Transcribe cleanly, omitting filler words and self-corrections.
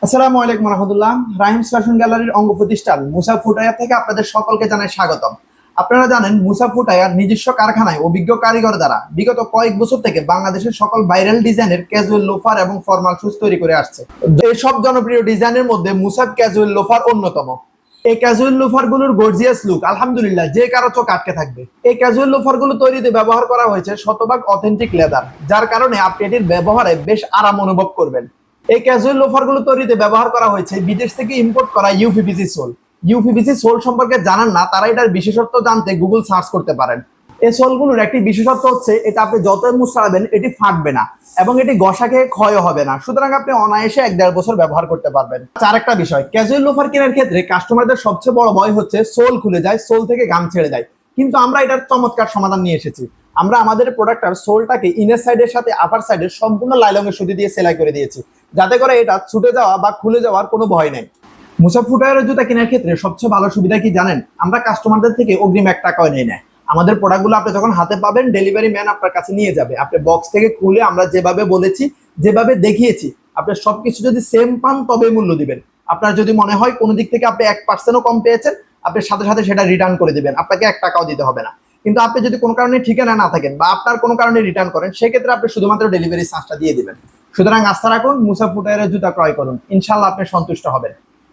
আসসালামু আলাইকুম রহমতুল্লাহ। রাহিমস ফ্যাশন গ্যালারির অঙ্গ প্রতিষ্ঠান মুসা ফুটায়ার থেকে আপনাদের সকলকে জানাই স্বাগতম। আপনারা জানেন মুসা ফুটায়ার নিজস্ব কারখানায় অভিজ্ঞ কারিগর দ্বারা বিগত কয়েক বছর থেকে বাংলাদেশের সকল ভাইরাল ডিজাইনের ক্যাজুয়াল লোফার এবং ফর্মাল শুজ তৈরি করে আসছে। এই সব জনপ্রিয় ডিজাইনের মধ্যে মুসাব ক্যাজুয়াল লোফার অন্যতম। এই ক্যাজুয়াল লোফার গুলোর গর্জিয়াস লুক আলহামদুলিল্লাহ যে কারো চোখ আটকে থাকবে। এই ক্যাজুয়াল লোফার গুলো তৈরিতে ব্যবহার করা হয়েছে শতভাগ অথেন্টিক লেদার, যার কারণে আপনি এটির ব্যবহারে বেশ আরাম অনুভব করবেন। এই ক্যাজুয়াল লোফার গুলো তৈরিতে ব্যবহার করা হয়েছে বিদেশ থেকে ইম্পোর্ট করা ইউপিভিসি সোল। ইউপিভিসি সোল সম্পর্কে জানান না তারা এটার বিশেষত্ব জানতে গুগল সার্চ করতে পারেন। এই সোলগুলোর একটি বিশেষত্ব হচ্ছে এটা আপনি যতই মুছড়াবেন এটি ফাটবে না এবং এটি ঘষা খেয়ে ক্ষয় হবে না, সুতরাং আপনি অনায়াসে 1-1.5 বছর ব্যবহার করতে পারবেন। আরেকটা বিষয়, ক্যাজুয়াল লোফার কেনার ক্ষেত্রে কাস্টমারদের সবচেয়ে বড় ভয় হচ্ছে সোল খুলে যায়, সোল থেকে গাম ছেড়ে যায়। কিন্তু আমরা এটার চমৎকার সমাধান নিয়ে এসেছি। আমরা আমাদের প্রোডাক্টটার সোলটাকে ইনার সাইডের সাথে আপার সাইডের সম্পূর্ণ লাইলনের সুতি দিয়ে সেলাই করে দিয়েছি, যাতে করে এটা ছুটে যাওয়া বা খুলে যাওয়ার কোনো ভয় নেই। মুসাব ফুটওয়্যারের জুতা কেনার ক্ষেত্রে সবচেয়ে ভালো সুবিধা কি জানেন? আমরা কাস্টমারদের থেকে অগ্রিম 1 টাকাও নেই না। আমাদের প্রোডাক্টগুলো আপনি যখন হাতে পাবেন ডেলিভারি ম্যান আপনার কাছে নিয়ে যাবে। আপনি বক্স থেকে খুলে আমরা যেভাবে বলেছি, যেভাবে দেখিয়েছি, আপনি সবকিছু যদি সেম পান তবে মূল্য দিবেন। আপনার যদি মনে হয় কোনো দিক থেকে আপনি 1%ও কম পেয়েছেন, আপনি সাথে সাথে সেটা রিটার্ন করে দিবেন, আপনাকে 1 টাকাও দিতে হবে না। কিন্তু আপনি যদি কোনো কারণে ঠিকানা না থাকেন বা আপনার কোনো কারণে রিটার্ন করেন, সেক্ষেত্রে আপনি শুধুমাত্র ডেলিভারি চার্জটা দিয়ে দিবেন। সুতরাং আস্থা রাখুন, মুসাব ফুটওয়্যারের জুতা ক্রয় করুন, ইনশাল্লাহ আপনি সন্তুষ্ট হবেন।